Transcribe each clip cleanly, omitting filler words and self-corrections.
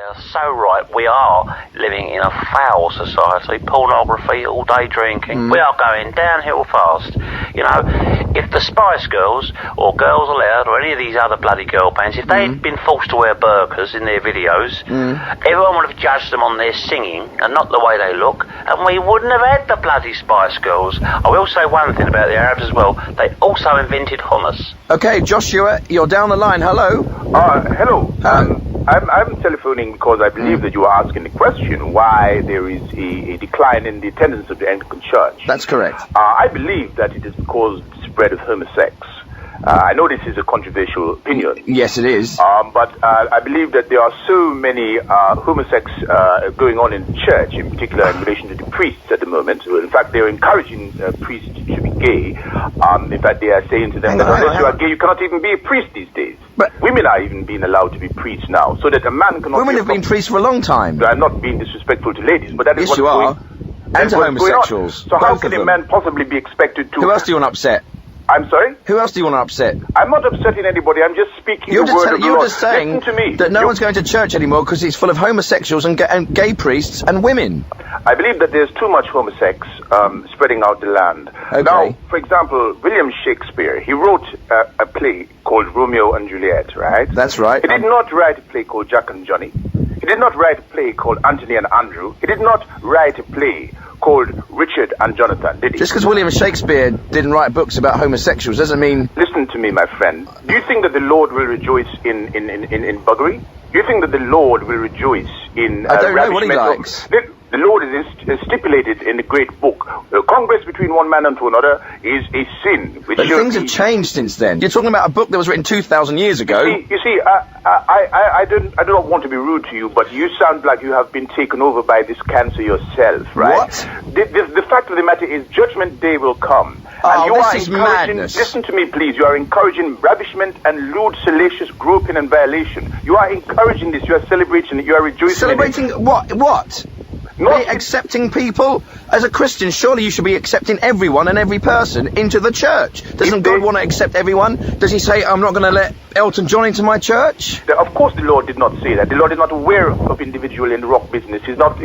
are so right. We are living in a foul society. Pornography, all-day drinking. We are going downhill fast. You know, if the Spice Girls, or Girls Aloud, or any of these other bloody girl bands, if they'd been forced to wear burqas in their videos, everyone would have judged them on their singing and not the way they look, and we wouldn't have had the bloody Spice Girls. I will say one thing about the Arabs as well. They also invented hummus. Okay, Joshua, you're down the line. Hello. Hello. I'm telephoning because I believe that you are asking the question why there is a decline in the attendance of the Anglican Church. That's correct. I believe that it is because of the spread of homosex. I know this is a controversial opinion. Yes, it is. But I believe that there are so many homosex going on in the church, in particular in relation to the priests at the moment. In fact, they're encouraging priests to be gay. In fact, they are saying to them that unless you are gay, you cannot even be a priest these days. But women are even being allowed to be priests now, so that a man cannot... Women have been priests for a long time. I'm not being disrespectful to ladies, but that is yes, what's you are. going... And to homosexuals. So how can a man possibly be expected to... Who else do you want to upset? I'm sorry? Who else do you want to upset? I'm not upsetting anybody. I'm just speaking the word of the Lord. You're just saying Listen to me. that no one's going to church anymore because it's full of homosexuals and gay priests and women. I believe that there's too much homosex spreading out the land. Okay. Now, for example, William Shakespeare, he wrote a play called Romeo and Juliet, right? That's right. He did not write a play called Jack and Johnny. He did not write a play called Anthony and Andrew. He did not write a play called Richard and Jonathan, did he? Just because William Shakespeare didn't write books about homosexuals doesn't mean... Listen to me, my friend. Do you think that the Lord will rejoice in buggery? Do you think that the Lord will rejoice in I don't know what he likes. The Lord is stipulated in the great book. Congress between one man and to another is a sin. But things have changed since then. You're talking about a book that was written 2,000 years ago. You see, I do not want to be rude to you, but you sound like you have been taken over by this cancer yourself, right? What? The fact of the matter is, Judgment Day will come. Oh, and you this are is encouraging, madness. Listen to me, please. You are encouraging ravishment and lewd, salacious groping and violation. You are encouraging this. You are celebrating it. You are rejoicing. Celebrating what? What? Not accepting people? As a Christian, surely you should be accepting everyone and every person into the church. Doesn't God want to accept everyone? Does he say, I'm not going to let Elton John into my church? Of course the Lord did not say that. The Lord is not aware of individual in the rock business. He's not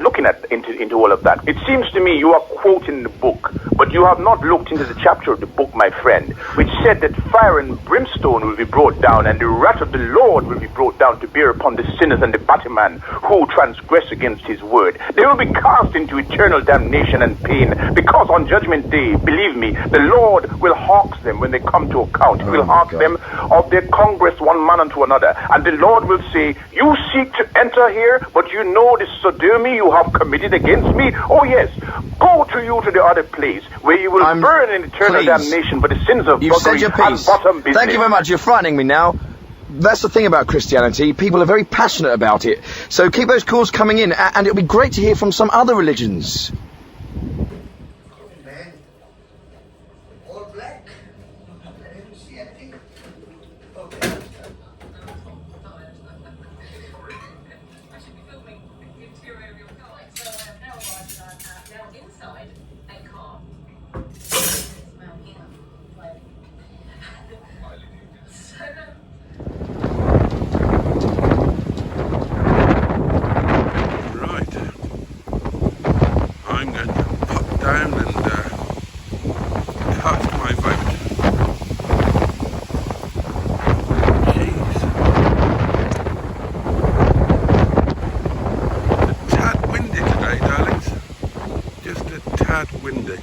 looking into all of that. It seems to me you are quoting the book, but you have not looked into the chapter of the book, my friend, which said that fire and brimstone will be brought down, and the wrath of the Lord will be brought down to bear upon the sinners and the bad man who transgress against his word. They will be cast into eternal damnation and pain, because on Judgment Day, believe me, the Lord will hawk them when they come to account. He will hawk them of their congress one man unto another, and the Lord will say, you seek to enter here, but you know the sodomy you have committed against me? Oh yes, go to the other place, where you will burn in eternal damnation for the sins of buggery and bottom business. Thank you very much. You're frightening me now. That's the thing about Christianity. People are very passionate about it. So keep those calls coming in, and it'll be great to hear from some other religions. All black. I didn't see anything. Okay. I should be filming the interior of your car. So I have now arrived now inside a car. It's now here. Right. I'm going to pop down and cast my vote. Jeez. A tad windy today, darlings. Just a tad windy.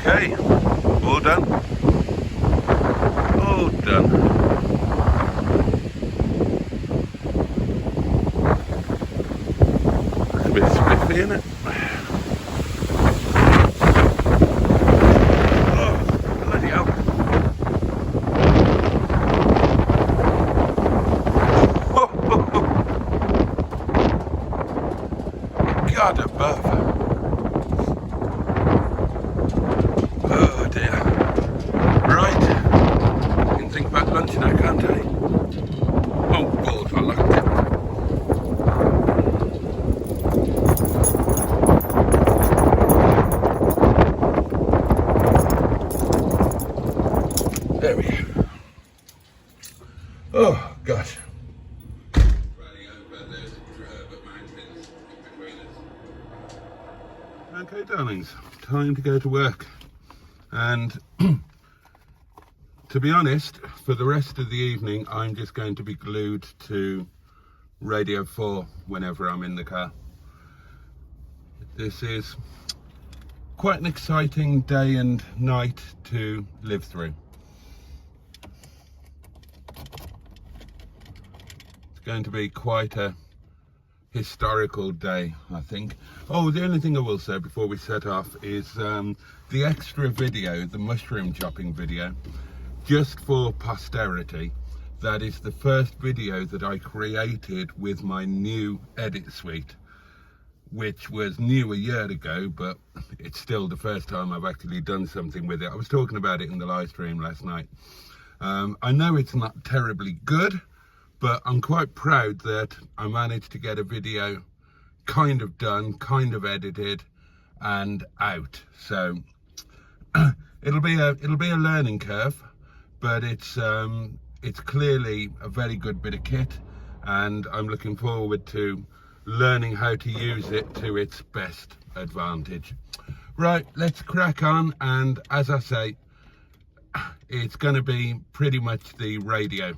Okay, all done. All done. That's a bit spiffy, isn't it? Oh, bloody hell. God above. Oh dear. Right. I can think about lunch now, can't I? can't I? Oh, balls, I locked it. There we go. Oh, gosh. Riding over the Herbert Mountains between us. Okay, darlings, time to go to work. And to be honest, for the rest of the evening, I'm just going to be glued to Radio 4 whenever I'm in the car. This is quite an exciting day and night to live through. It's going to be quite a historical day, I think. Oh, the only thing I will say before we set off is the extra video, the mushroom chopping video, just for posterity. That is the first video that I created with my new edit suite, which was new a year ago, but it's still the first time I've actually done something with it. I was talking about it in the live stream last night. I know it's not terribly good, but I'm quite proud that I managed to get a video kind of done, kind of edited and out. So it'll be a learning curve, but it's clearly a very good bit of kit, and I'm looking forward to learning how to use it to its best advantage. Right, let's crack on, and as I say, it's going to be pretty much the radio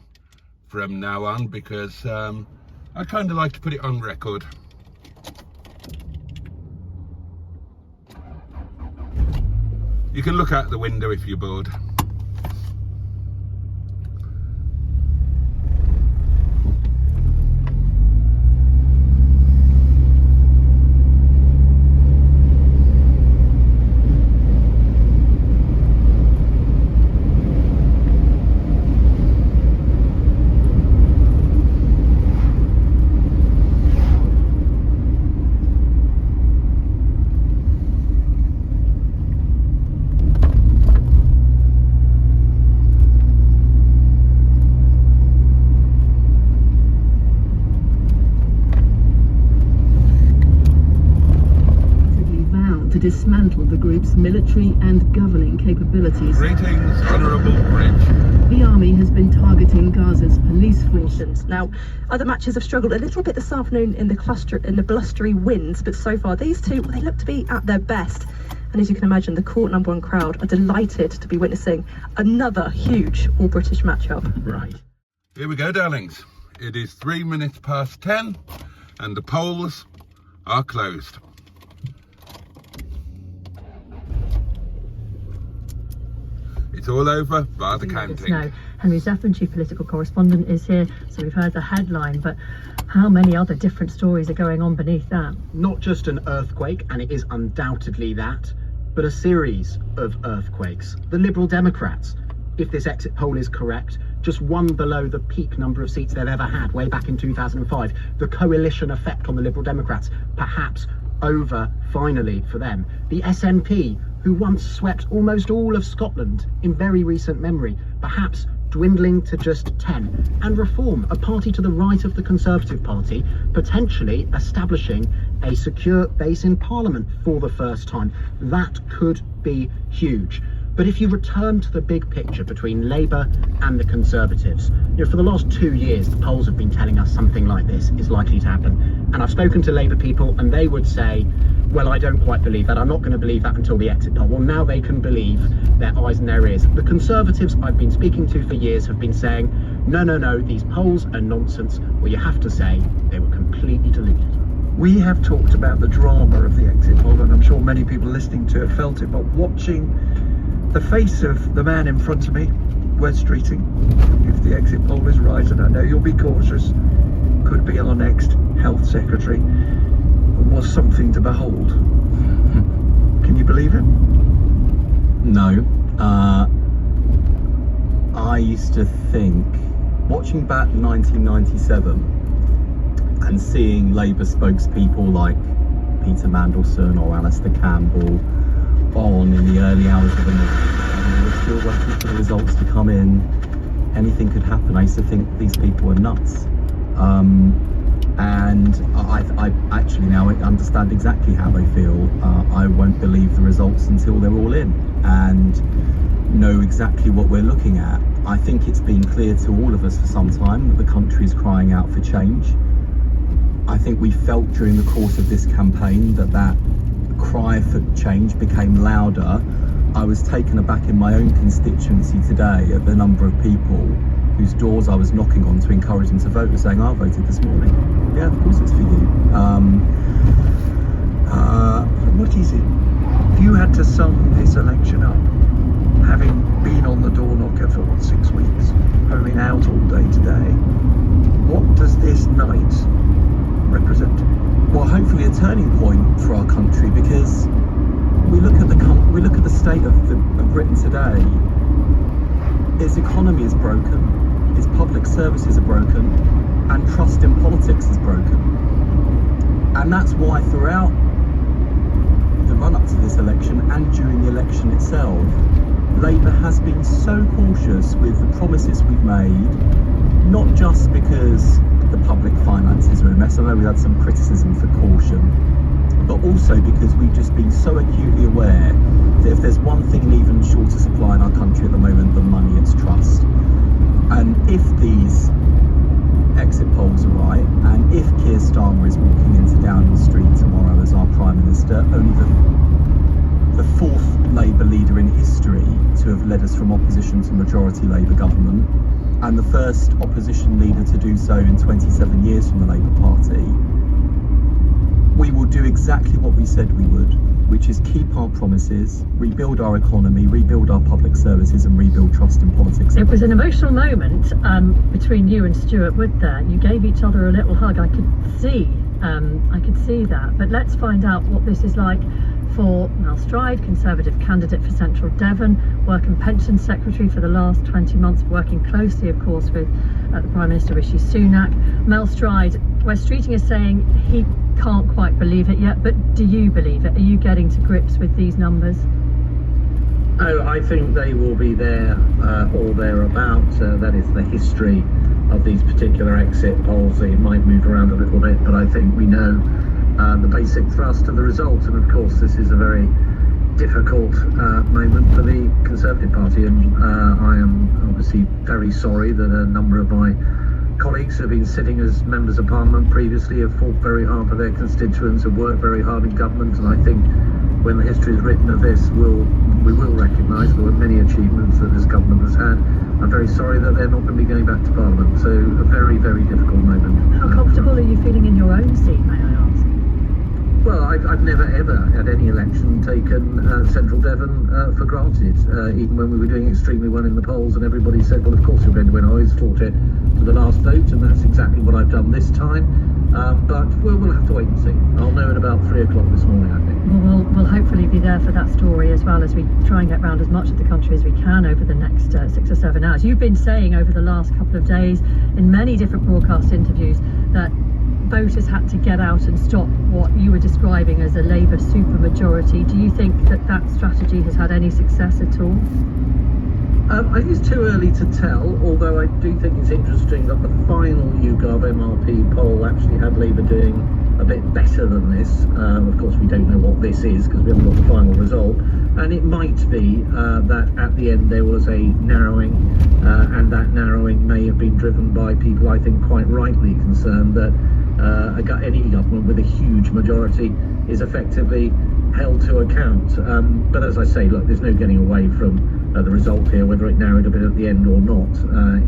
from now on, because I kind of like to put it on record. You can look out the window if you're bored. To dismantle the group's military and governing capabilities. Greetings, Honourable Bridge. The army has been targeting Gaza's police forces. Now, other matches have struggled a little bit this afternoon in the blustery winds, but so far these two, well, they look to be at their best. And as you can imagine, the court number one crowd are delighted to be witnessing another huge all-British matchup. Right. Here we go, darlings. It is 3 minutes past 10 and the polls are closed. It's all over, bar the counting. No, Henry Zephyr, chief political correspondent, is here, so we've heard the headline, but how many other different stories are going on beneath that? Not just an earthquake, and it is undoubtedly that, but a series of earthquakes. The Liberal Democrats, if this exit poll is correct, just one below the peak number of seats they've ever had way back in 2005. The coalition effect on the Liberal Democrats, perhaps over finally for them. The SNP, who once swept almost all of Scotland in very recent memory, perhaps dwindling to just 10. And Reform, a party to the right of the Conservative Party, potentially establishing a secure base in Parliament for the first time. That could be huge. But if you return to the big picture between Labour and the Conservatives, for the last 2 years, the polls have been telling us something like this is likely to happen. And I've spoken to Labour people and they would say, well, I don't quite believe that. I'm not going to believe that until the exit poll. Well, now they can believe their eyes and their ears. The Conservatives I've been speaking to for years have been saying, no, these polls are nonsense. Well, you have to say they were completely deluded. We have talked about the drama of the exit poll, and I'm sure many people listening to it felt it, but watching the face of the man in front of me, West Streeting, if the exit poll is right, and I know you'll be cautious, could be our next health secretary, was something to behold. Can you believe it? No. I used to think, watching back 1997 and seeing Labour spokespeople like Peter Mandelson or Alistair Campbell on in the early hours of the night, and they were still waiting for the results to come in, anything could happen. I used to think these people were nuts. And I actually now understand exactly how they feel. I won't believe the results until they're all in and know exactly what we're looking at. I think it's been clear to all of us for some time that the country is crying out for change. I think we felt during the course of this campaign that cry for change became louder. I was taken aback in my own constituency today at the number of people whose doors I was knocking on to encourage them to vote were saying, I voted this morning. Yeah, of course it's for you. What is it? If you had to sum this election up, having been on the door knocker for 6 weeks, homing out all day today, what does this night represent? Well, hopefully a turning point for our country, because we look at the state of Britain today. Its economy is broken, its public services are broken, and trust in politics is broken. And that's why throughout the run-up to this election and during the election itself, Labour has been so cautious with the promises we've made, not just because the public finances are a mess. I know we had some criticism for caution, but also because we've just been so acutely aware that if there's one thing in even shorter supply in our country at the moment than money, it's trust. And if these exit polls are right, and if Keir Starmer is walking into Downing Street tomorrow as our Prime Minister, only the fourth Labour leader in history to have led us from opposition to majority Labour government, and the first opposition leader to do so in 27 years from the Labour Party, we will do exactly what we said we would, which is keep our promises, rebuild our economy, rebuild our public services, and rebuild trust in politics. It was an emotional moment between you and Stuart Wood there. You gave each other a little hug. I could see that. But let's find out what this is like for Mel Stride, Conservative candidate for Central Devon, Work and Pensions Secretary for the last 20 months, working closely, of course, with the Prime Minister Rishi Sunak. Mel Stride, Wes Streeting is saying he can't quite believe it yet, but do you believe it? Are you getting to grips with these numbers? Oh, I think they will be there or thereabouts. That is the history of these particular exit polls. It might move around a little bit, but I think we know the basic thrust of the result. And of course, this is a very difficult moment for the Conservative Party, and I am obviously very sorry that a number of my colleagues who have been sitting as members of Parliament previously have fought very hard for their constituents, have worked very hard in government, and I think when the history is written of this, we will recognise the many achievements that this government has had. I'm very sorry that they're not going to be going back to Parliament, so a very, very difficult moment. How comfortable are you feeling in your own seat, may I ask? Well, I've never ever at any election taken Central Devon for granted, even when we were doing extremely well in the polls and everybody said, well, of course you're going to win. I always fought it to the last vote, and that's exactly what I've done this time. But we'll have to wait and see. I'll know at about 3 o'clock this morning, I think. Well, we'll hopefully be there for that story as well as we try and get round as much of the country as we can over the next 6 or 7 hours. You've been saying over the last couple of days in many different broadcast interviews that voters had to get out and stop what you were describing as a Labour supermajority. Do you think that strategy has had any success at all? I think it's too early to tell, although I do think it's interesting that the final YouGov MRP poll actually had Labour doing a bit better than this. Of course, we don't know what this is because we haven't got the final result. And it might be that at the end there was a narrowing, and that narrowing may have been driven by people, I think, quite rightly concerned that any government with a huge majority is effectively held to account. But as I say, look, there's no getting away from the result here, whether it narrowed a bit at the end or not.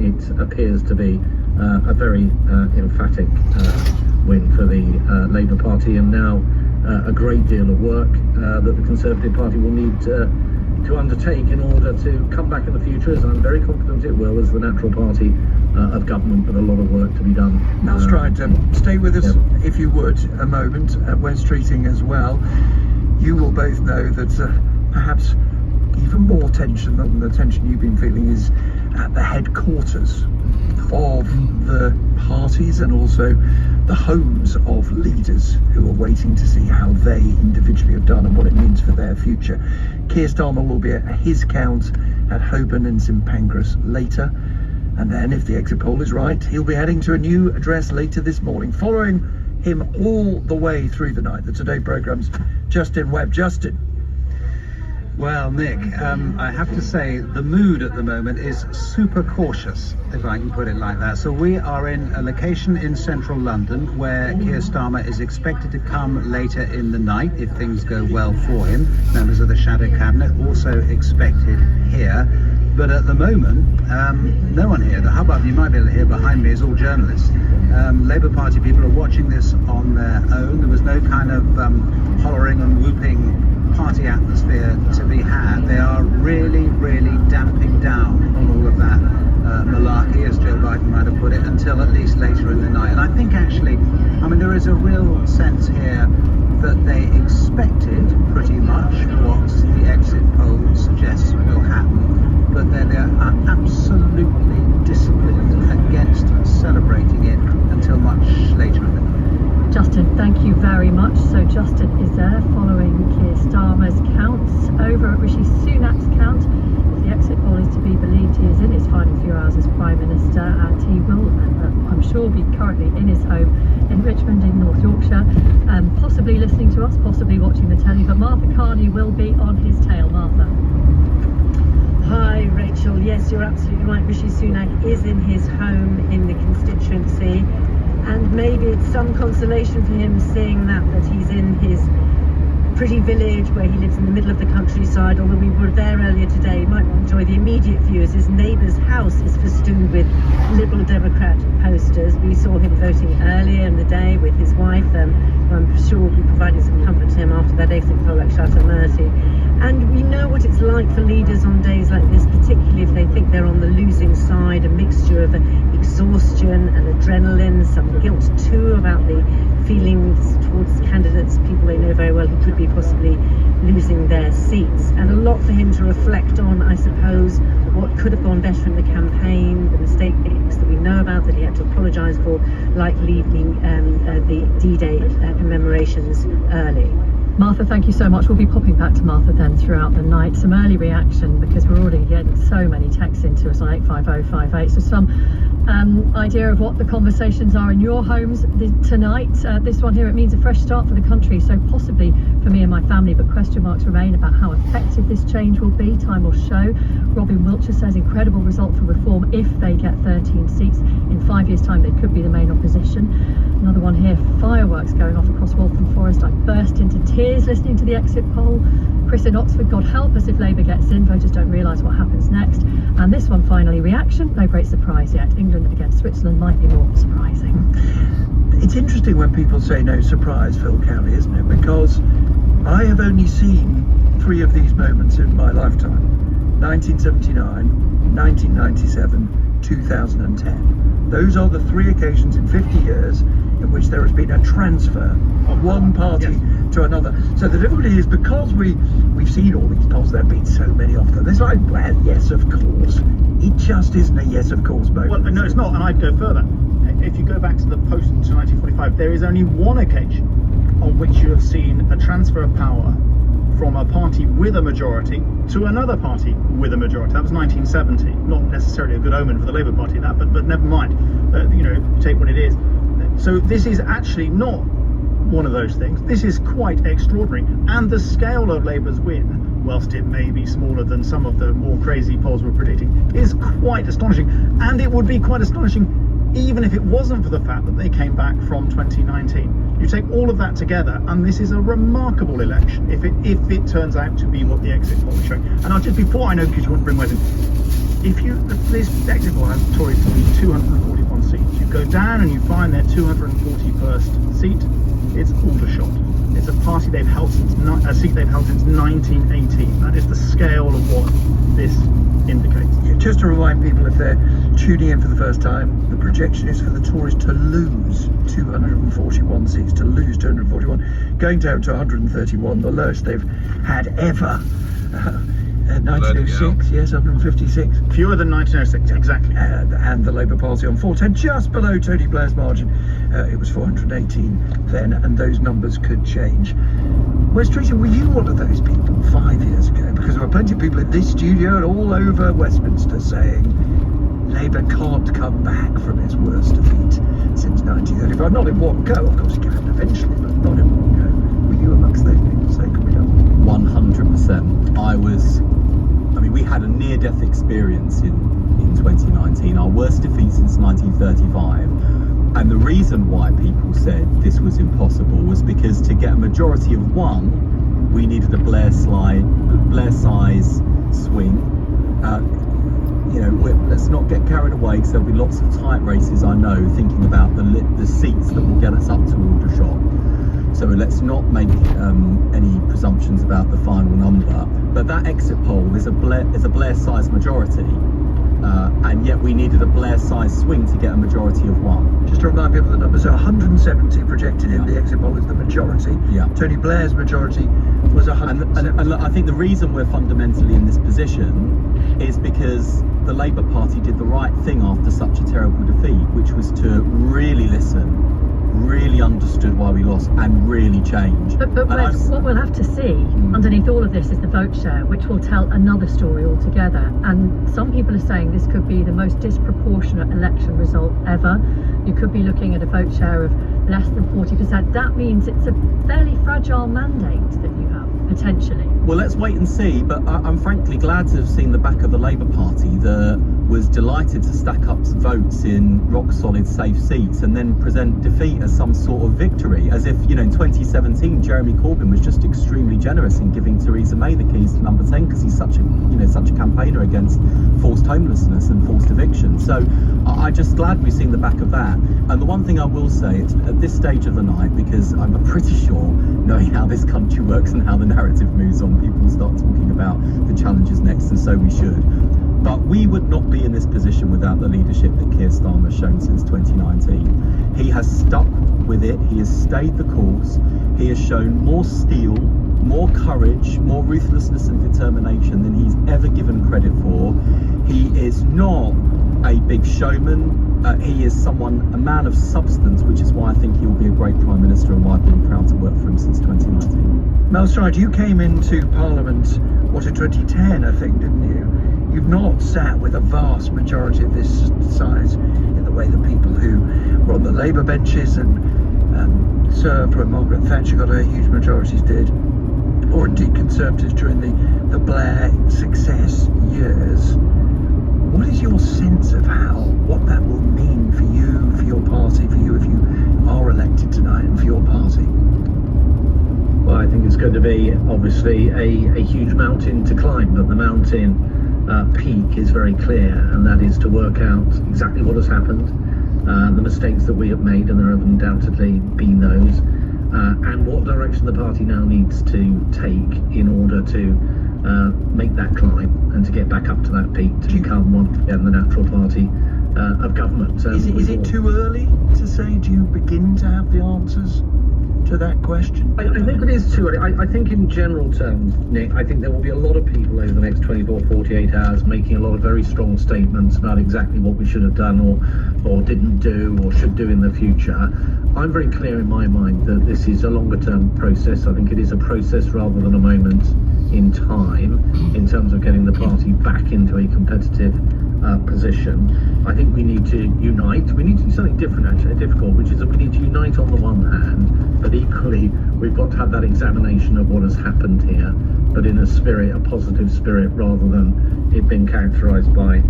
It appears to be a very emphatic win for the Labour Party, and now a great deal of work that the Conservative Party will need to undertake in order to come back in the future, as I'm very confident it will, as the natural party of government, with a lot of work to be done. Mel Stride, stay with us, if you would, a moment, at Wes Streeting as well. You will both know that perhaps even more tension than the tension you've been feeling is at the headquarters of the parties and also the homes of leaders who are waiting to see how they individually have done and what it means for their future. Keir Starmer will be at his count at Holborn and St Pancras later. And then, if the exit poll is right, he'll be heading to a new address later this morning, following him all the way through the night. The Today programme's Justin Webb. Justin. Well, Nick, I have to say the mood at the moment is super cautious, if I can put it like that. So we are in a location in central London where Keir Starmer is expected to come later in the night if things go well for him. Members of the Shadow Cabinet also expected here. But at the moment, no one here. The hubbub you might be able to hear behind me is all journalists. Labour Party people are watching this on their own. There was no kind of hollering and whooping party atmosphere to be had. They are really, really damping down on all of that malarkey, as Joe Biden might have put it, until at least later in the night. And I think actually, I mean, there is a real sense here that they expected pretty much what the exit poll suggests will happen, but they are absolutely disciplined against celebrating it until much later in the night. Justin, thank you very much. So Justin is there following Keir Starmer's counts over at Rishi Sunak's count. If the exit poll is to be believed, he is in his final few hours as Prime Minister, and he will, I'm sure, be currently in his home in Richmond in North Yorkshire, possibly listening to us, possibly watching the telly, but Martha Carney will be on his tail. Martha. Hi Rachel, yes, you're absolutely right. Rishi Sunak is in his home in the constituency, and maybe it's some consolation for him seeing that he's in his pretty village where he lives in the middle of the countryside. Although we were there earlier today, you might enjoy the immediate view as his neighbour's house is festooned with Liberal Democrat posters. We saw him voting earlier in the day with his wife, who I'm sure will be providing some comfort to him after that exit poll at Shatter Mercy. And we know what it's like for leaders on days like this, particularly if they think they're on the losing side, a mixture of exhaustion and adrenaline, some guilt too about the feelings towards candidates, people they know very well who could be possibly losing their seats. And a lot for him to reflect on, I suppose, what could have gone better in the campaign, the mistakes that we know about that he had to apologise for, like leaving the D-Day commemorations early. Martha, thank you so much. We'll be popping back to Martha then throughout the night. Some early reaction, because we're already getting so many texts into us on 85058. So some idea of what the conversations are in your homes tonight. This one here, it means a fresh start for the country, so possibly for me and my family, but question marks remain about how effective this change will be. Time will show. Robin Wiltshire says incredible result for Reform if they get 13 seats. In 5 years' time, they could be the main opposition. Another one here, fireworks going off across Waltham Forest. I burst into tears listening to the exit poll. Chris in Oxford, God help us if Labour gets in, voters don't realise what happens next. And this one finally, reaction, no great surprise yet. England against Switzerland might be more surprising. It's interesting when people say no surprise, Phil Kelly, isn't it? Because I have only seen 3 of these moments in my lifetime. 1979, 1997, 2010. Those are the 3 occasions in 50 years in which there has been a transfer of one party to another. So the difficulty is, because we've seen all these polls, there have been so many of them. It's like, well, yes, of course. It just isn't a yes, of course moment. Well, no, it's not, and I'd go further. If you go back to the post to 1945, there is only one occasion on which you have seen a transfer of power from a party with a majority to another party with a majority. That was 1970. Not necessarily a good omen for the Labour Party, that, but never mind. Take what it is. So this is actually not one of those things. This is quite extraordinary, and the scale of Labour's win, whilst it may be smaller than some of the more crazy polls were predicting, is quite astonishing. And it would be quite astonishing even if it wasn't for the fact that they came back from 2019. You take all of that together, and this is a remarkable election if it turns out to be what the exit poll is showing. And I'll just, before I know you want to bring Wes in, this exit poll has Tories to lose 241 seats. You go down and you find their 241st seat. It's Aldershot. It's a party they've held since a seat they've held since 1918. That is the scale of what this indicates. Yeah, just to remind people, if they're tuning in for the first time, the projection is for the Tories to lose 241 seats, going down to 131, the lowest they've had ever. 1906, yes, 156. Fewer than 1906, exactly. And the Labour Party on 410, just below Tony Blair's margin. It was 418 then, and those numbers could change. Wes Streeter, were you one of those people 5 years ago? Because there were plenty of people in this studio and all over Westminster saying, Labour can't come back from its worst defeat since 1935. Not in one go, of course it can eventually, but not in one go. Were you amongst those people saying, can we done? 100%. We had a near-death experience in 2019, our worst defeat since 1935. And the reason why people said this was impossible was because to get a majority of one, we needed a Blair-size swing. Let's not get carried away, because there'll be lots of tight races, I know, thinking about the seats that will get us up to Aldershot. So let's not make any presumptions about the final number. But that exit poll is a Blair-sized majority, and yet we needed a Blair-sized swing to get a majority of one. Just to remind people of the numbers, so 170 projected in the exit poll is the majority. Yeah. Tony Blair's majority was 170. And look, I think the reason we're fundamentally in this position is because the Labour Party did the right thing after such a terrible defeat, which was to really listen, really understood why we lost, and really change. But what we'll have to see underneath all of this is the vote share, which will tell another story altogether. And some people are saying this could be the most disproportionate election result ever. You could be looking at a vote share of less than 40%. That means it's a fairly fragile mandate that you have, potentially. Well, let's wait and see, but I'm frankly glad to have seen the back of the Labour Party that was delighted to stack up some votes in rock-solid safe seats and then present defeat as some sort of victory, as if, in 2017 Jeremy Corbyn was just extremely generous in giving Theresa May the keys to number 10 because he's such a campaigner against forced homelessness and forced eviction. So I'm just glad we've seen the back of that. And the one thing I will say, it's at this stage of the night, because I'm pretty sure, knowing how this country works and how the narrative moves on, people start talking about the challenges next, and so we should. But we would not be in this position without the leadership that Keir Starmer has shown since 2019. He has stuck with it, he has stayed the course, he has shown more steel, more courage, more ruthlessness and determination than he's ever given credit for. He is not a big showman, he is a man of substance, which is why I think he will be a great Prime Minister and why I've been proud to work for him since 2019. Mel Stride, you came into Parliament, in 2010, I think, didn't you? You've not sat with a vast majority of this size in the way that people who were on the Labour benches and served when Margaret Thatcher got her huge majorities did, or indeed Conservatives during the Blair success years. What is your sense of what that will mean for you, for your party, for you if you are elected tonight, and for your party? Well, I think it's going to be obviously a huge mountain to climb, but the mountain peak is very clear, and that is to work out exactly what has happened, the mistakes that we have made, and there have undoubtedly been those, and what direction the party now needs to take in order to make that climb and to get back up to that peak, to become once again the natural party of government. Is it too early to say? Do you begin to have the answers to that question? I think it is too early. I think in general terms, Nick, I think there will be a lot of people over the next 24, 48 hours making a lot of very strong statements about exactly what we should have done or didn't do or should do in the future. I'm very clear in my mind that this is a longer term process. I think it is a process rather than a moment in time in terms of getting the party back into a competitive position. I think we need to unite. We need to do something different, actually, difficult, which is that we need to unite on the one hand, but equally we've got to have that examination of what has happened here, but in a positive spirit, rather than it being characterised by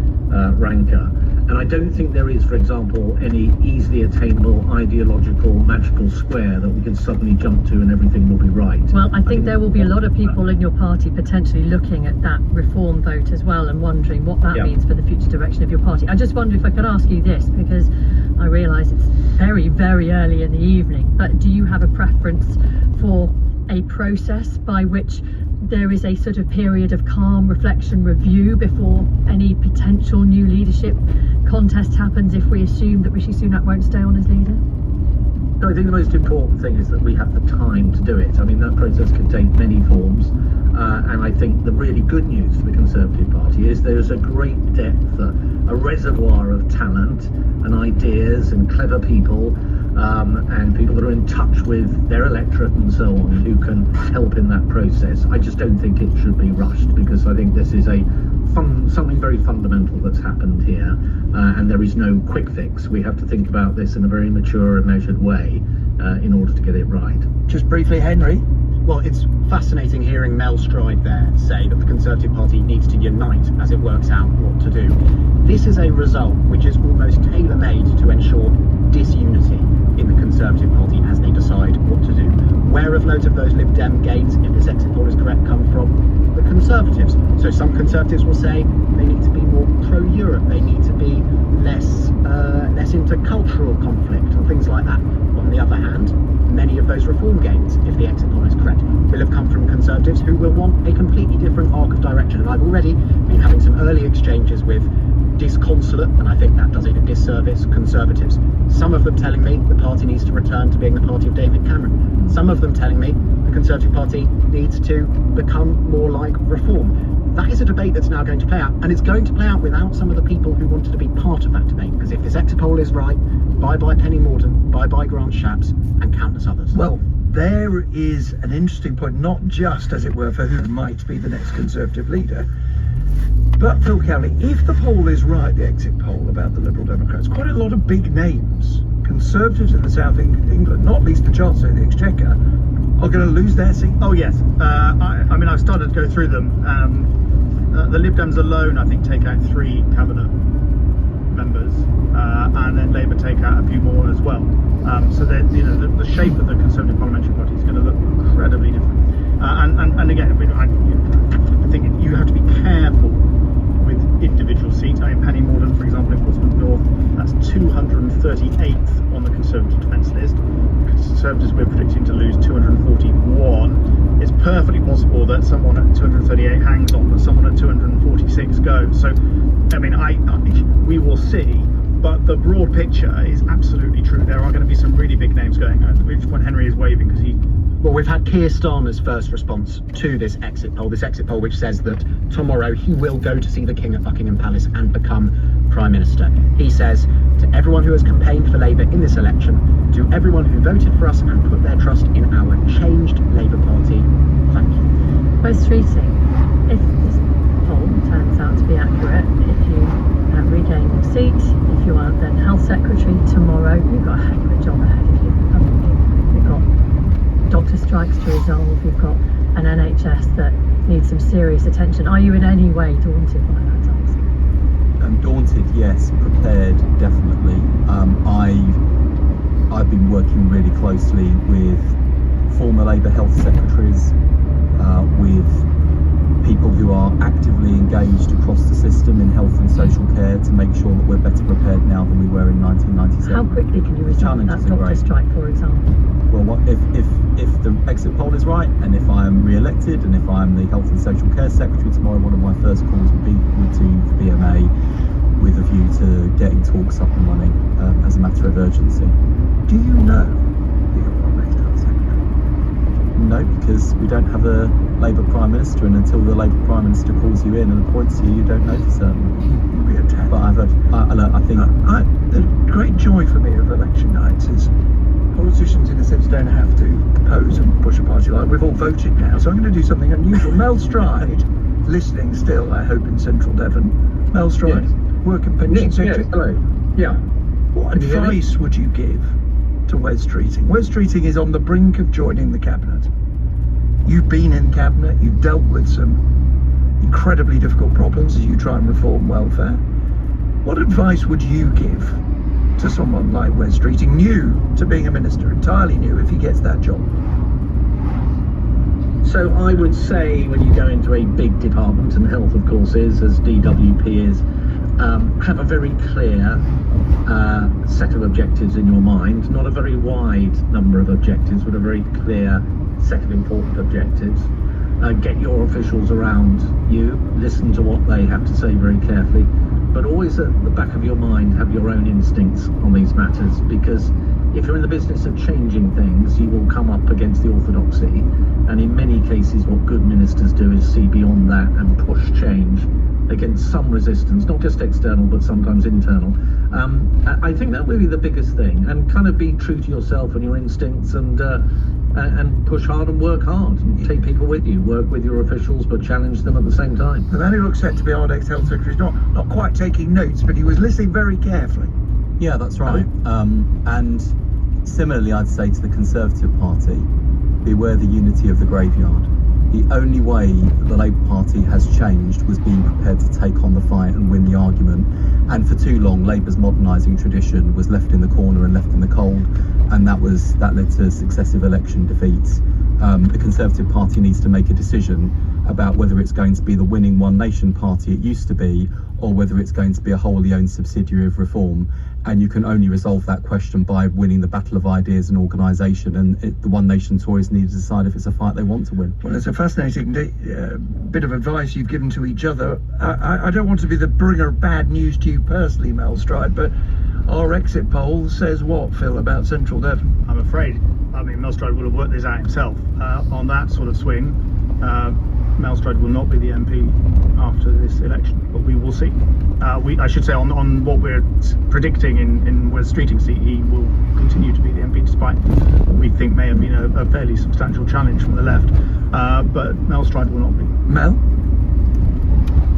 rancour. And I don't think there is, for example, any easily attainable ideological magical square that we can suddenly jump to and everything will be right. Well, I think there will be a lot of people in your party potentially looking at that reform vote as well and wondering what that means for the future direction of your party. I just wonder if I could ask you this, because I realise it's very, very early in the evening, but do you have a preference for a process by which there is a sort of period of calm reflection review before any potential new leadership contest happens, if we assume that Rishi Sunak won't stay on as leader? No, I think the most important thing is that we have the time to do it. I mean, that process can take many forms, and I think the really good news for the Conservative Party is there's a great depth, a reservoir of talent and ideas and clever people, and people that are in touch with their electorate and so on, who can help in that process. I just don't think it should be rushed, because I think this is a something very fundamental that's happened here, and there is no quick fix. We have to think about this in a very mature and measured way in order to get it right. Just briefly, Henry. Well, it's fascinating hearing Mel Stride there say that the Conservative Party needs to unite as it works out what to do. This is a result which is almost tailor-made to ensure disunity in the Conservative Party as they decide what to do. Where have loads of those Lib Dem gains, if this exit poll is correct, come from? The Conservatives. So some Conservatives will say they need to be more pro-Europe, they need to be less into cultural conflict and things like that. On the other hand, many of those reform gains, if the exit poll is correct, will have come from Conservatives who will want a completely different arc of direction. And I've already been having some early exchanges with disconsolate, and I think that does it a disservice, Conservatives. Some of them telling me the party needs to return to being the party of David Cameron. Some of them telling me the Conservative Party needs to become more like Reform. That is a debate that's now going to play out, and it's going to play out without some of the people who wanted to be part of that debate, because if this exit poll is right, bye-bye Penny Mordaunt, bye-bye Grant Shapps, and countless others. Well, there is an interesting point, not just, as it were, for who might be the next Conservative leader, but Phil Cowley, if the poll is right, the exit poll about the Liberal Democrats, quite a lot of big names, Conservatives in the South England, not least the Chancellor of the Exchequer, are going to lose their seat. Oh yes, I mean I've started to go through them. The Lib Dems alone, I think, take out 3 cabinet members, and then Labour take out a few more as well. So that the shape of the Conservative Parliamentary Party is going to look incredibly different. And again, I think you have to be careful with individual seats. I mean, Penny Mordaunt, for example, in Portsmouth North, that's 238th on the Conservative defence list. Conservatives we're predicting to lose 241. It's perfectly possible that someone at 238 hangs on, but someone at 246 goes. So, I mean, we will see. But the broad picture is absolutely true. There are going to be some really big names going. At which point Henry is waving because he. Well, we've had Keir Starmer's first response to this exit poll which says that tomorrow he will go to see the King at Buckingham Palace and become Prime Minister. He says, to everyone who has campaigned for Labour in this election, to everyone who voted for us and put their trust in our changed Labour Party, thank you. West Streeting, if this poll turns out to be accurate, if you regain your seat, if you are then Health Secretary tomorrow, you've got a heck of a job ahead of you, haven't you? You've got doctor strikes to resolve, you've got an NHS that needs some serious attention. Are you in any way daunted by that task? I'm daunted, yes. Prepared, definitely. I've been working really closely with former Labour Health Secretaries, with people who are actively engaged across the system in health and social care to make sure that we're better prepared now than we were in 1997. How quickly can you resolve that doctor strike, for example? Well, if the exit poll is right, and if I am re-elected, and if I am the Health and Social Care Secretary tomorrow, one of my first calls would be to the BMA with a view to getting talks up and running as a matter of urgency. Do you know the next Health Secretary? No, because we don't have a Labour Prime Minister, and until the Labour Prime Minister calls you in and appoints you, you don't know for certain. You'll be attacked. But I've heard, I think... the great joy for me of election nights is politicians, in a sense, don't have to pose and push a party line. We've all voted now, so I'm going to do something unusual. Mel Stride, listening still, I hope, in central Devon. Mel Stride, Yes. Work and Pension Nick, Secretary. yes, hello. Yeah. What Can you hear me? advice would you give to Wes Streeting? Wes Streeting is on the brink of joining the cabinet. You've been in cabinet, you've dealt with some incredibly difficult problems as you try and reform welfare. What advice would you give to someone like Wes Streeting, new to being a minister, entirely new if he gets that job? So I would say when you go into a big department, and health of course is, as DWP is, have a very clear set of objectives in your mind, not a very wide number of objectives, but a very clear set of important objectives. Get your officials around you, listen to what they have to say very carefully, but always at the back of your mind have your own instincts on these matters, because if you're in the business of changing things, you will come up against the orthodoxy, and in many cases what good ministers do is see beyond that and push change against some resistance, not just external but sometimes internal. I think that will be the biggest thing, and kind of be true to yourself and your instincts, and and push hard and work hard and take people with you. Work with your officials, but challenge them at the same time. The man who looks set to be our next health secretary is not quite taking notes, but he was listening very carefully. Yeah, that's right. And similarly, I'd say to the Conservative Party, beware the unity of the graveyard. The only way the Labour Party has changed was being prepared to take on the fight and win the argument. And for too long, Labour's modernising tradition was left in the corner and left in the cold, and that led to successive election defeats. The Conservative Party needs to make a decision about whether it's going to be the winning One Nation party it used to be, or whether it's going to be a wholly owned subsidiary of Reform. And you can only resolve that question by winning the battle of ideas and organisation, and the One Nation Tories need to decide if it's a fight they want to win. Well, it's a fascinating bit of advice you've given to each other. I don't want to be the bringer of bad news to you personally, Mel Stride, but our exit poll says what, Phil, about Central Devon? I'm afraid, Mel Stride will have worked this out himself. On that sort of swing, Mel Stride will not be the MP after this election, but we will see. I should say on what we're predicting in West Streeting seat, he will continue to be the MP despite what we think may have been a fairly substantial challenge from the left. But Mel Stride will not be. Mel?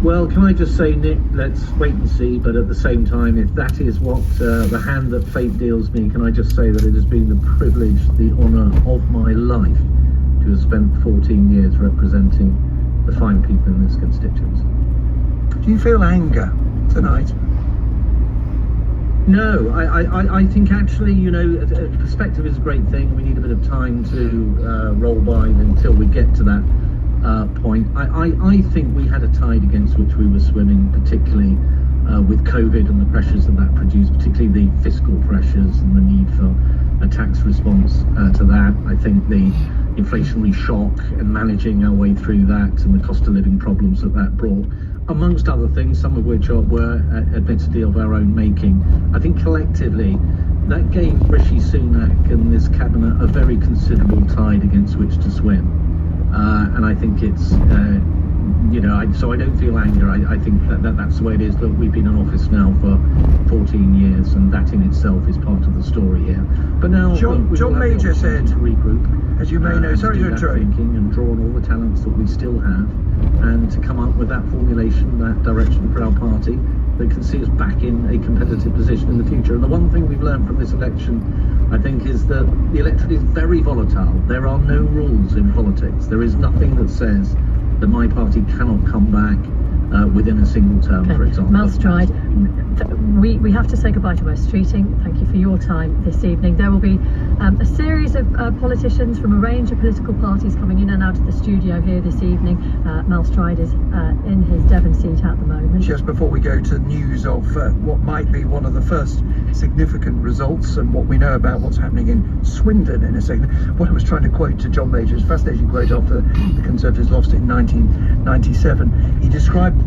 Well, can I just say, Nick, let's wait and see, but at the same time, if that is what the hand that fate deals me, can I just say that it has been the privilege, the honour of my life to have spent 14 years representing the fine people in this constituency. Do you feel anger tonight? No, I think actually, perspective is a great thing. We need a bit of time to roll by until we get to that point. I think we had a tide against which we were swimming, particularly with COVID and the pressures that produced, particularly the fiscal pressures and the need for a tax response to that. I think the inflationary shock and managing our way through that and the cost of living problems that brought, amongst other things, some of which were admittedly of our own making. I think collectively that gave Rishi Sunak and this cabinet a very considerable tide against which to swim. And I think it's, so I don't feel anger. I think that's the way it is. Look, we've been in office now for 14 years, and that in itself is part of the story here. But now, John Major said, to regroup, as you may know, sorry to interrupt, thinking and draw on all the talents that we still have, and to come up with that formulation, that direction for our party that can see us back in a competitive position in the future. And the one thing we've learned from this election, I think, is that the electorate is very volatile. There are no rules in politics. There is nothing that says that my party cannot come back within a single term, for example. Mel Stride, we have to say goodbye to West Streeting. Thank you for your time this evening. There will be a series of politicians from a range of political parties coming in and out of the studio here this evening. Mel Stride is in his Devon seat at the moment. Just before we go to news of what might be one of the first significant results and what we know about what's happening in Swindon in a second, what I was trying to quote to John Major's fascinating quote after the Conservatives lost in 1997, he described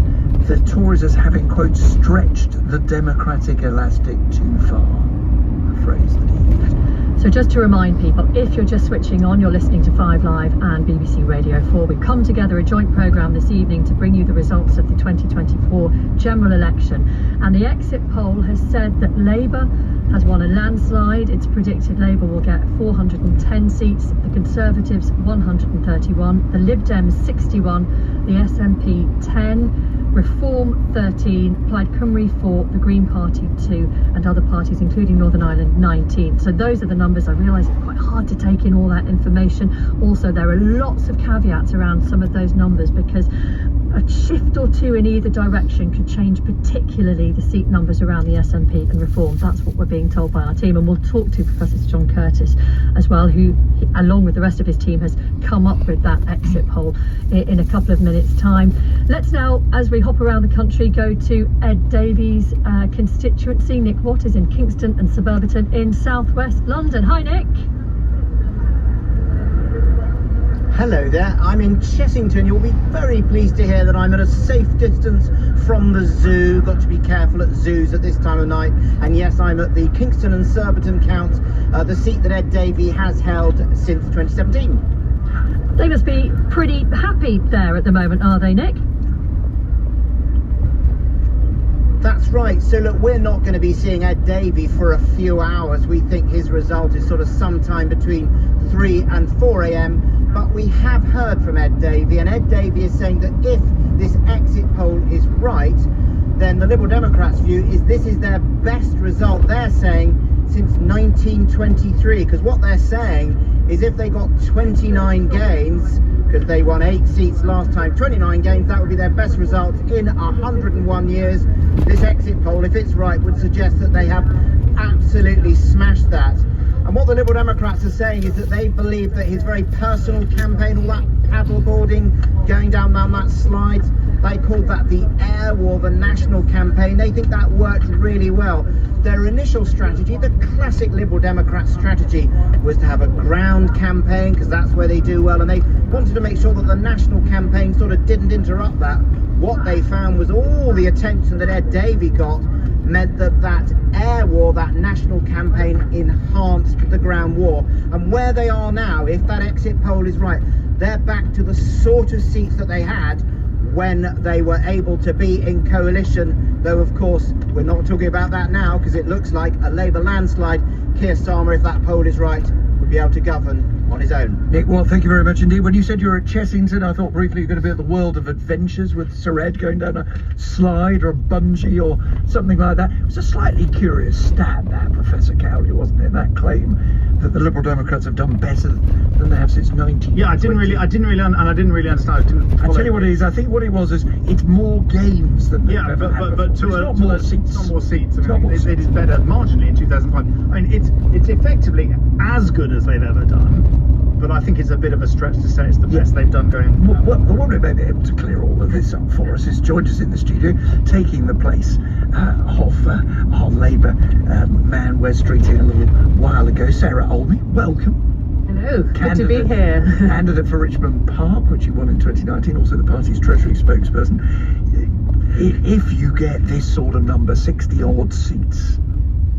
the Tories as having, quote, stretched the democratic elastic too far, a phrase that he used. So just to remind people, if you're just switching on, you're listening to 5 Live and BBC Radio 4. We've come together a joint programme this evening to bring you the results of the 2024 general election. And the exit poll has said that Labour has won a landslide. It's predicted Labour will get 410 seats, the Conservatives 131, the Lib Dems 61, the SNP 10, Reform 13, Plaid Cymru 4, the Green Party 2, and other parties, including Northern Ireland, 19. So those are the numbers. I realise it's quite hard to take in all that information. Also, there are lots of caveats around some of those numbers because a shift or two in either direction could change particularly the seat numbers around the SNP and Reform. That's what we're being told by our team, and we'll talk to Professor John Curtis as well, who, along with the rest of his team, has come up with that exit poll in a couple of minutes' time. Let's now, as we hop around the country, go to Ed Davies' constituency. Nick Watt is in Kingston and Suburbiton in southwest London. Hi, Nick. Hello there, I'm in Chessington. You'll be very pleased to hear that I'm at a safe distance from the zoo. Got to be careful at zoos at this time of night. And yes, I'm at the Kingston and Surbiton Count, the seat that Ed Davey has held since 2017. They must be pretty happy there at the moment, are they, Nick? That's right. So look, we're not going to be seeing Ed Davey for a few hours. We think his result is sort of sometime between 3 and 4 a.m. But we have heard from Ed Davey, and Ed Davey is saying that if this exit poll is right, then the Liberal Democrats' view is this is their best result, they're saying, since 1923. Because what they're saying is if they got 29 gains, because they won 8 seats last time, 29 gains, that would be their best result in 101 years. This exit poll, if it's right, would suggest that they have absolutely smashed that. And what the Liberal Democrats are saying is that they believe that his very personal campaign, all that paddleboarding, going down that slide, they called that the air war, the national campaign. They think that worked really well. Their initial strategy, the classic Liberal Democrat strategy, was to have a ground campaign, because that's where they do well, and they wanted to make sure that the national campaign sort of didn't interrupt that. What they found was all the attention that Ed Davey got meant that that air war, that national campaign, enhanced the ground war. And where they are now, if that exit poll is right, they're back to the sort of seats that they had when they were able to be in coalition, though of course we're not talking about that now, because it looks like a Labour landslide. Keir Starmer, if that poll is right, would be able to govern on his own. Nick, well, thank you very much indeed. When you said you were at Chessington, I thought briefly you were going to be at the World of Adventures with Sir Ed going down a slide or a bungee or something like that. It was a slightly curious stab, that, Professor Cowley, wasn't it? That claim that the Liberal Democrats have done better than they have since 1920. Yeah, I didn't really understand. I tell you what it is. I think what it was is it's more games than they've ever had but it's not more seats. It's not more seats. I mean, it is better marginally in 2005. I mean, it's effectively as good as they've ever done. But I think it's a bit of a stretch to say it's the best they've done going. Well, the one who may be able to clear all of this up for us is joined us in the studio, taking the place of our Labour man Wes Streeting a little while ago, Sarah Olney. Welcome. Hello, good to be here. Candidate for Richmond Park, which you won in 2019, also the party's Treasury spokesperson. If you get this sort of number, 60 odd seats,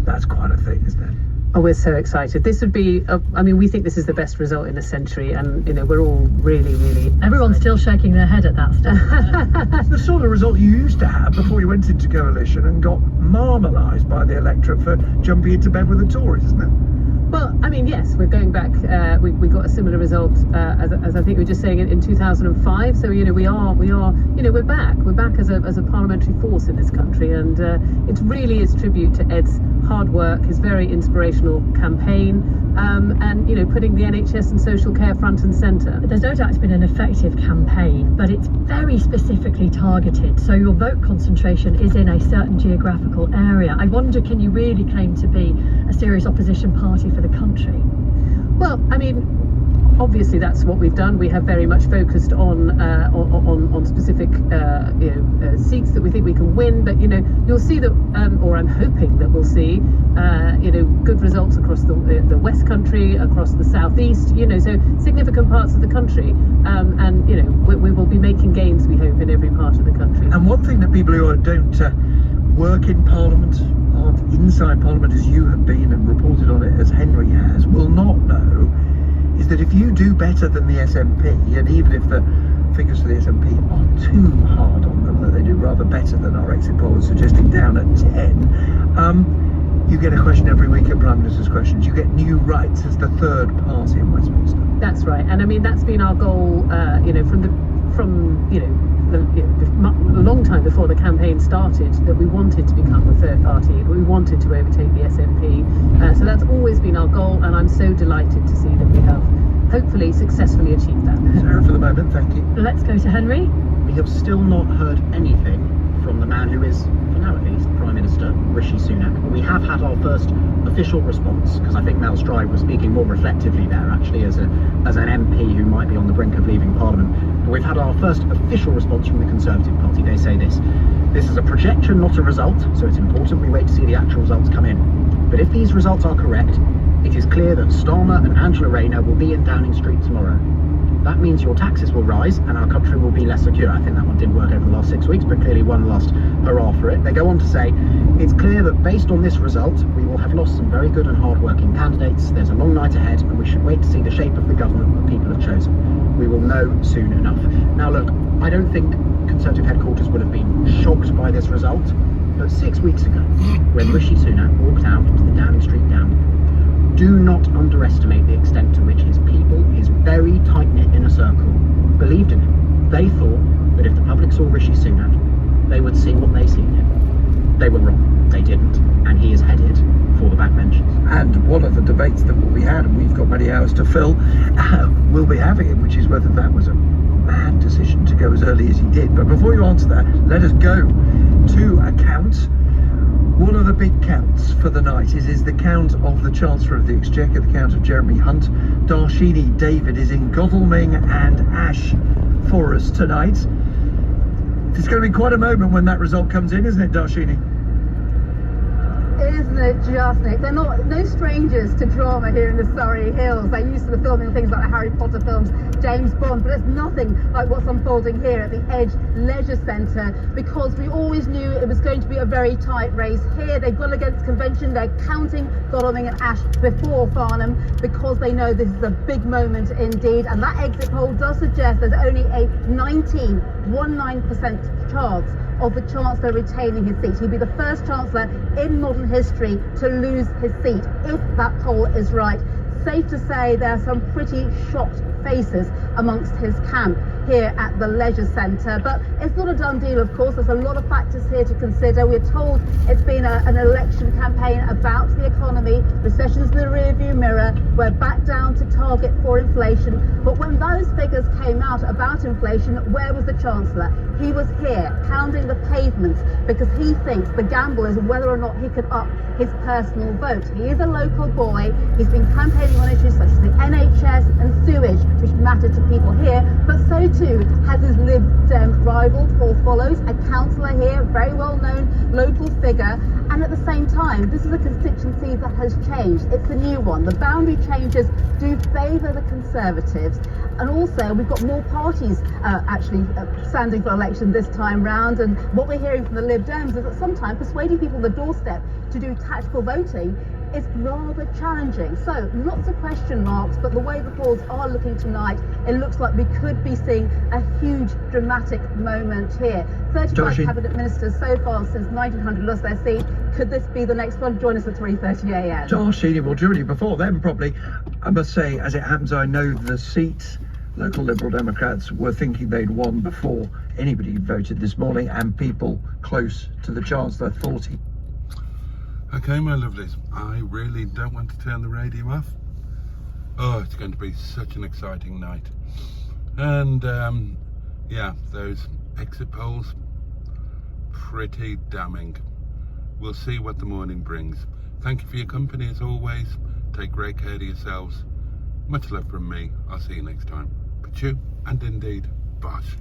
that's quite a thing, isn't it? Oh, we're so excited. This would be, I mean, we think this is the best result in a century, and, you know, we're all really, really... Everyone's still shaking their head at that stuff. It's the sort of result you used to have before you went into coalition and got marmalised by the electorate for jumping into bed with the Tories, isn't it? Well, I mean, yes, we're going back. We got a similar result as I think we were just saying in 2005. So, you know, we are, you know, we're back. We're back as a parliamentary force in this country, and it really is tribute to Ed's hard work, his very inspirational campaign, and, you know, putting the NHS and social care front and centre. There's no doubt it's been an effective campaign, but it's very specifically targeted. So your vote concentration is in a certain geographical area. I wonder, can you really claim to be a serious opposition party for the country? Well, I mean, obviously that's what we've done. We have very much focused on specific seats that we think we can win. But, you know, you'll see that, or I'm hoping that we'll see, you know, good results across the West Country, across the Southeast. You know, so significant parts of the country, and, you know, we will be making gains, we hope, in every part of the country. And one thing that people who don't work in Parliament, aren't inside Parliament as you have been and reported on it as Henry has, will not know is that if you do better than the SNP, and even if the figures for the SNP are too hard on them, that they do rather better than our exit poll is suggesting, down at 10, you get a question every week at Prime Minister's Questions. You get new rights as the third party in Westminster. That's right, and I mean that's been our goal, you know, a long time before the campaign started, that we wanted to become the third party, we wanted to overtake the SNP, so that's always been our goal, and I'm so delighted to see that we have hopefully successfully achieved that. Sarah, for the moment, thank you. Let's go to Henry. We have still not heard anything from the man who is, for now at least, Prime Minister Rishi Sunak. We have had our first official response, because I think Mel Stride was speaking more reflectively there, actually, as an MP who might be on the brink of leaving Parliament. And we've had our first official response from the Conservative Party. They say this is a projection, not a result, so it's important we wait to see the actual results come in. But if these results are correct, it is clear that Starmer and Angela Rayner will be in Downing Street tomorrow. That means your taxes will rise and our country will be less secure. I think that one didn't work over the last 6 weeks, but clearly one last hurrah for it. They go on to say, it's clear that based on this result, we will have lost some very good and hard-working candidates. There's a long night ahead, and we should wait to see the shape of the government that people have chosen. We will know soon enough. Now look, I don't think Conservative headquarters would have been shocked by this result, But 6 weeks ago, when Rishi Sunak walked out into the Downing Street Down, do not underestimate the extent to which his people, his very tight-knit inner circle, believed in him. They thought that if the public saw Rishi Sunak, they would see what they see in him. They were wrong. They didn't. And he is headed for the backbenches. And one of the debates that will be had, and we've got many hours to fill, we'll be having it, which is whether that was a mad decision to go as early as he did. But before you answer that, let us go to a count. One of the big counts for the night is the count of the Chancellor of the Exchequer, the count of Jeremy Hunt. Darshini David is in Godalming and Ash for us tonight. It's going to be quite a moment when that result comes in, isn't it, Darshini? Isn't it just, Nick? They're no strangers to drama here in the Surrey Hills. They're used to the filming things like the Harry Potter films, James Bond, but it's nothing like what's unfolding here at the Edge Leisure Centre, because we always knew it was going to be a very tight race here. They've gone against convention. They're counting Godalming and Ash before Farnham because they know this is a big moment indeed, and that exit poll does suggest there's only a 19% chance of the Chancellor retaining his seat. He'd be the first Chancellor in modern history to lose his seat if that poll is right. Safe to say there are some pretty shocked faces amongst his camp here at the Leisure Centre, but it's not a done deal, of course. There's a lot of factors here to consider. We're told it's been an election campaign about the economy. Recession's in the rearview mirror. We're back down to target for inflation. But when those figures came out about inflation, where was the Chancellor? He was here, pounding the pavements, because he thinks the gamble is whether or not he could up his personal vote. He is a local boy. He's been campaigning on issues such as the NHS and sewage, which matter to people here, but so too has his Lib Dem rival, Paul Follows, a councillor here, very well-known local figure. And at the same time, this is a constituency that has changed. It's a new one. The boundary changes do favour the Conservatives. And also, we've got more parties standing for election this time round. And what we're hearing from the Lib Dems is that sometimes persuading people on the doorstep to do tactical voting is rather challenging. So lots of question marks, but the way the polls are looking tonight, it looks like we could be seeing a huge dramatic moment here. 35 cabinet ministers so far since 1900 lost their seat. Could this be the next one? Join us at 3:30 a.m. Darshini, well, Julie, before then probably, I must say, as it happens, I know the seats local Liberal Democrats were thinking they'd won before anybody voted this morning, and people close to the Chancellor thought he... Okay, my lovelies, I really don't want to turn the radio off. Oh, it's going to be such an exciting night. And, yeah, those exit polls, pretty damning. We'll see what the morning brings. Thank you for your company as always. Take great care of yourselves. Much love from me. I'll see you next time. But you, and indeed, bosh.